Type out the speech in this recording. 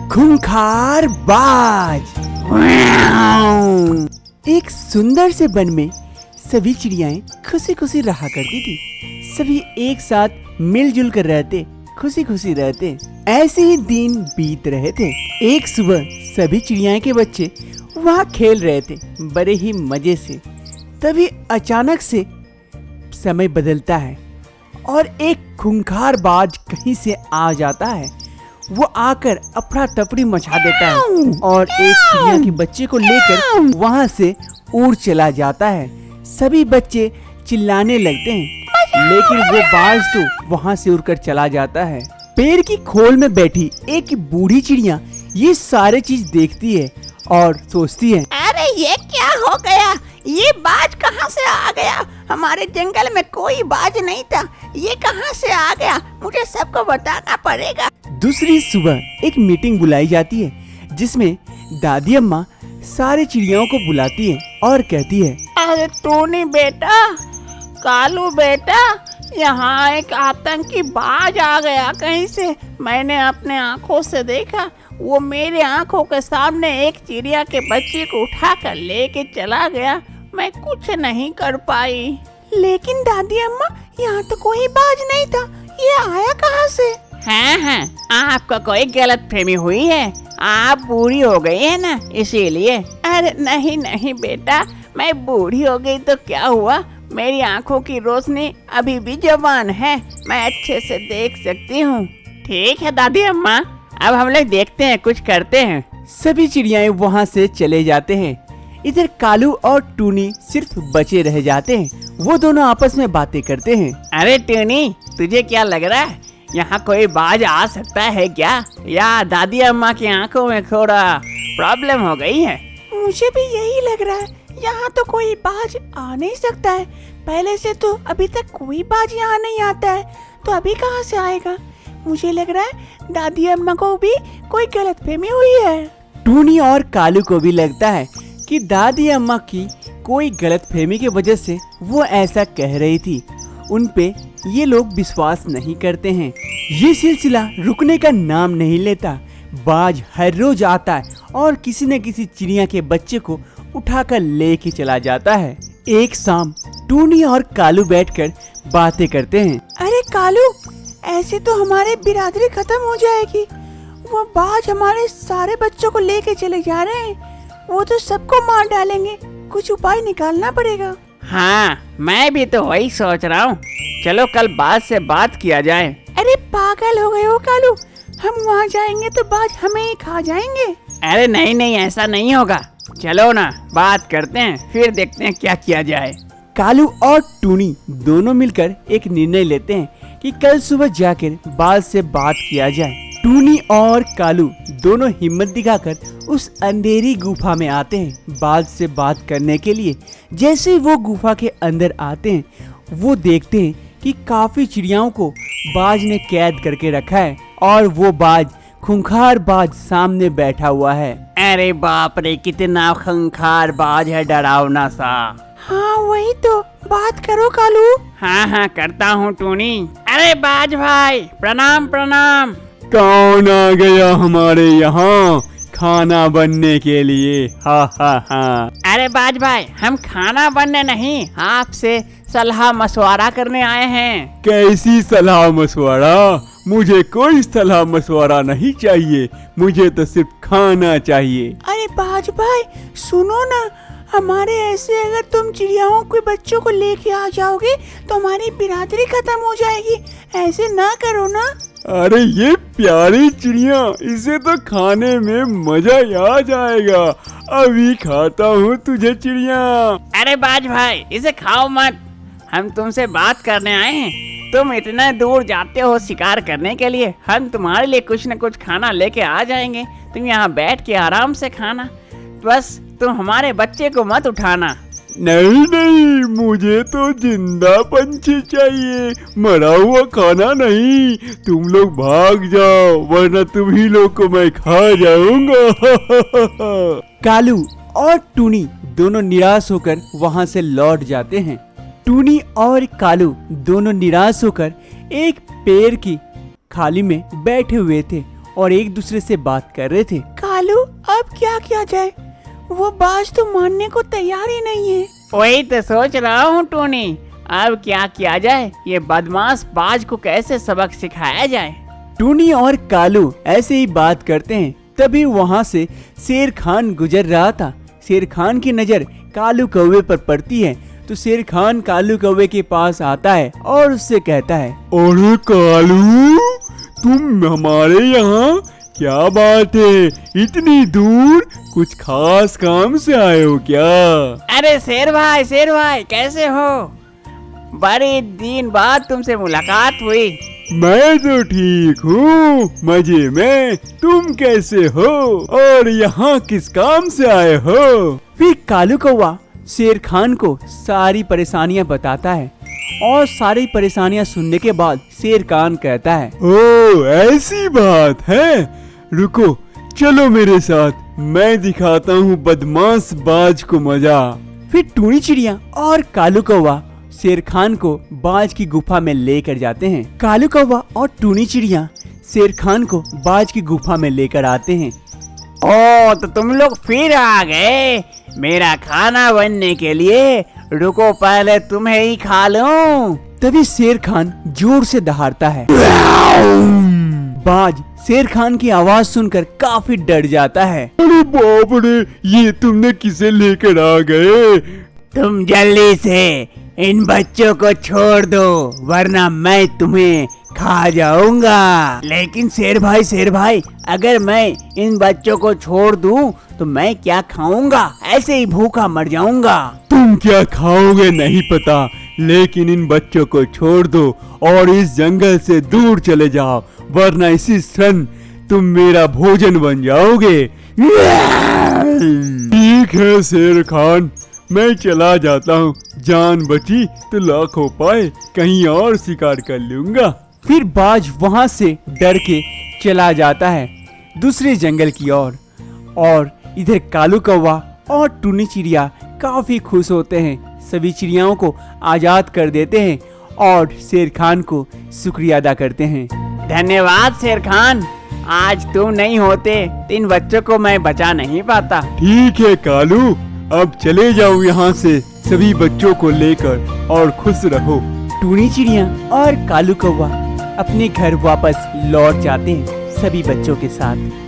खूंखार बाज। एक सुंदर से वन में सभी चिड़ियाएं खुशी खुशी रहा करती थी। सभी एक साथ मिलजुल कर रहते, खुशी खुशी रहते। ऐसे ही दिन बीत रहे थे। एक सुबह सभी चिड़ियाएं के बच्चे वहाँ खेल रहे थे बड़े ही मजे से। तभी अचानक से समय बदलता है और एक खूंखार बाज कहीं से आ जाता है। वो आकर अफरा तफरी मचा देता है और एक चिड़िया के बच्चे को लेकर वहाँ से उड़ चला जाता है। सभी बच्चे चिल्लाने लगते हैं, लेकिन वो बाज तो वहाँ से उड़कर चला जाता है। पेड़ की खोल में बैठी एक बूढ़ी चिड़िया ये सारे चीज देखती है और सोचती है, अरे ये क्या हो गया? ये बाज कहाँ से आ गया? हमारे जंगल में कोई बाज नहीं था, ये कहाँ से आ गया? मुझे सबको बताना पड़ेगा। दूसरी सुबह एक मीटिंग बुलाई जाती है जिसमें दादी अम्मा सारे चिड़ियाओं को बुलाती है और कहती है, अरे टूनी बेटा, कालू बेटा, यहाँ एक आतंकी बाज आ गया कहीं से। मैंने अपने आँखों से देखा, वो मेरे आँखों के सामने एक चिड़िया के बच्चे को उठाकर लेके चला गया। मैं कुछ नहीं कर पाई। लेकिन दादी अम्मा, यहाँ तो कोई बाज नहीं था, ये आया कहाँ से? हाँ, आपको कोई गलतफहमी हुई है। आप बूढ़ी हो गई है ना, इसीलिए। अरे नहीं बेटा, मैं बूढ़ी हो गई तो क्या हुआ? मेरी आँखों की रोशनी अभी भी जवान है, मैं अच्छे से देख सकती हूँ। ठीक है दादी अम्मा, अब हम लोग देखते हैं, कुछ करते हैं। सभी चिड़ियाएं वहाँ से चले जाते हैं। इधर कालू और टूनी सिर्फ बचे रह जाते हैं। वो दोनों आपस में बातें करते हैं। अरे टूनी, तुझे क्या लग रहा है, यहाँ कोई बाज आ सकता है क्या? या दादी अम्मा की आंखों में थोड़ा प्रॉब्लम हो गई है? मुझे भी यही लग रहा है, यहाँ तो कोई बाज आ नहीं सकता है। पहले से तो अभी तक कोई बाज यहाँ नहीं आता है, तो अभी कहाँ से आएगा? मुझे लग रहा है दादी अम्मा को भी कोई गलतफहमी हुई है। टूनी और कालू को भी लगता है कि दादी अम्मा की कोई गलतफहमी की वजह से वो ऐसा कह रही थी। उन पे ये लोग विश्वास नहीं करते हैं। ये सिलसिला रुकने का नाम नहीं लेता। बाज हर रोज आता है और किसी न किसी चिड़िया के बच्चे को उठाकर लेके चला जाता है। एक शाम टूनी और कालू बैठकर बातें करते हैं। अरे कालू, ऐसे तो हमारी बिरादरी खत्म हो जाएगी। वो बाज हमारे सारे बच्चों को लेके चले जा रहे हैं, वो तो सबको मार डालेंगे। कुछ उपाय निकालना पड़ेगा। हाँ, मैं भी तो वही सोच रहा हूँ। चलो कल बाज से बात किया जाए। अरे पागल हो गए हो कालू, हम वहाँ जाएंगे तो बाज हमें ही खा जाएंगे। अरे नहीं, ऐसा नहीं होगा। चलो ना, बात करते हैं, फिर देखते हैं क्या किया जाए। कालू और टूनी दोनों मिलकर एक निर्णय लेते हैं कि कल सुबह जाकर बाज से बात किया जाए। टूनी और कालू दोनों हिम्मत दिखाकर उस अंधेरी गुफा में आते हैं बाज से बात करने के लिए। जैसे ही वो गुफा के अंदर आते हैं, वो देखते हैं कि काफी चिड़ियाओं को बाज ने कैद करके रखा है और वो बाज, खूंखार बाज, सामने बैठा हुआ है। अरे बाप रे, कितना खूंखार बाज है, डरावना सा। हाँ वही तो, बात करो कालू। हाँ, करता हूँ टूनी। अरे बाज भाई, प्रणाम प्रणाम। कौन आ गया हमारे यहाँ खाना बनने के लिए? हा। अरे बाज भाई, हम खाना बनने नहीं, आपसे सलाह मशवरा करने आए हैं। कैसी सलाह मशवरा? मुझे कोई सलाह मशवरा नहीं चाहिए, मुझे तो सिर्फ खाना चाहिए। अरे बाज भाई सुनो ना, हमारे ऐसे अगर तुम चिड़ियाओं के बच्चों को लेके आ जाओगे तो हमारी बिरादरी खत्म हो जाएगी। ऐसे ना करो ना। अरे ये प्यारी चिड़िया, इसे तो खाने में मजा आ जाएगा। अभी खाता हूँ तुझे चिड़िया। अरे बाज भाई, इसे खाओ मत, हम तुमसे बात करने आए हैं। तुम इतना दूर जाते हो शिकार करने के लिए, हम तुम्हारे लिए कुछ न कुछ खाना लेके आ जाएंगे। तुम यहाँ बैठ के आराम से खाना, बस तुम हमारे बच्चे को मत उठाना। नहीं, मुझे तो जिंदा पंछी चाहिए, मरा हुआ खाना नहीं। तुम लोग भाग जाओ, वरना तुम ही लोग को मैं खा जाऊंगा। कालू और टूनी दोनों निराश होकर वहाँ से लौट जाते हैं। टूनी और कालू दोनों निराश होकर एक पेड़ की खाली में बैठे हुए थे और एक दूसरे से बात कर रहे थे। कालू, अब क्या किया जाए? वो बाज तो मानने को तैयार ही नहीं है। वही तो सोच रहा हूँ टूनी, अब क्या किया जाए? ये बदमाश बाज को कैसे सबक सिखाया जाए? टूनी और कालू ऐसे ही बात करते हैं। तभी वहाँ से शेर खान गुजर रहा था। शेर खान की नजर कालू कौवे पर पड़ती है तो शेर खान कालू कौवे के पास आता है और उससे कहता है, अरे कालू, तुम हमारे यहाँ क्या बात है? इतनी दूर कुछ खास काम से आए हो क्या? अरे शेर भाई कैसे हो? बड़े दिन बाद तुमसे मुलाकात हुई। मैं तो ठीक हूँ, मजे में। तुम कैसे हो और यहाँ किस काम से आए हो? फिर कालू कौवा शेर खान को सारी परेशानियां बताता है और सारी परेशानियां सुनने के बाद शेर खान कहता है, ओ ऐसी बात है, रुको चलो मेरे साथ, मैं दिखाता हूँ बदमाश बाज को मजा। फिर टूनी चिड़िया और कालू कौवा शेर खान को बाज की गुफा में लेकर जाते हैं। कालू कौवा और टूनी चिड़िया शेर खान को बाज की गुफा में लेकर आते हैं। ओ तो तुम लोग फिर आ गए मेरा खाना बनने के लिए। रुको पहले तुम्हें ही खा लूं। तभी शेर खान जोर से दहाड़ता है। बाज शेर खान की आवाज सुनकर काफी डर जाता है। अरे बाप रे, ये तुमने किसे लेकर आ गए? तुम जल्दी से इन बच्चों को छोड़ दो वरना मैं तुम्हें खा जाऊंगा। लेकिन शेर भाई, अगर मैं इन बच्चों को छोड़ दूं तो मैं क्या खाऊंगा? ऐसे ही भूखा मर जाऊंगा। तुम क्या खाओगे नहीं पता, लेकिन इन बच्चों को छोड़ दो और इस जंगल से दूर चले जाओ, वरना इसी क्षण तुम मेरा भोजन बन जाओगे। ठीक है शेर खान, मैं चला जाता हूँ। जान बची तो लाखों पाए, कहीं और शिकार कर लूंगा। फिर बाज वहाँ से डर के चला जाता है दूसरे जंगल की ओर। और इधर कालू कौवा और टूनी चिड़िया काफी खुश होते हैं। सभी चिड़ियाओं को आजाद कर देते हैं और शेर खान को शुक्रिया अदा करते हैं। धन्यवाद शेर खान, आज तुम नहीं होते तो इन बच्चों को मैं बचा नहीं पाता। ठीक है कालू, अब चले जाओ यहाँ से सभी बच्चों को लेकर और खुश रहो। टूनी चिड़िया और कालू कौवा अपने घर वापस लौट जाते हैं सभी बच्चों के साथ।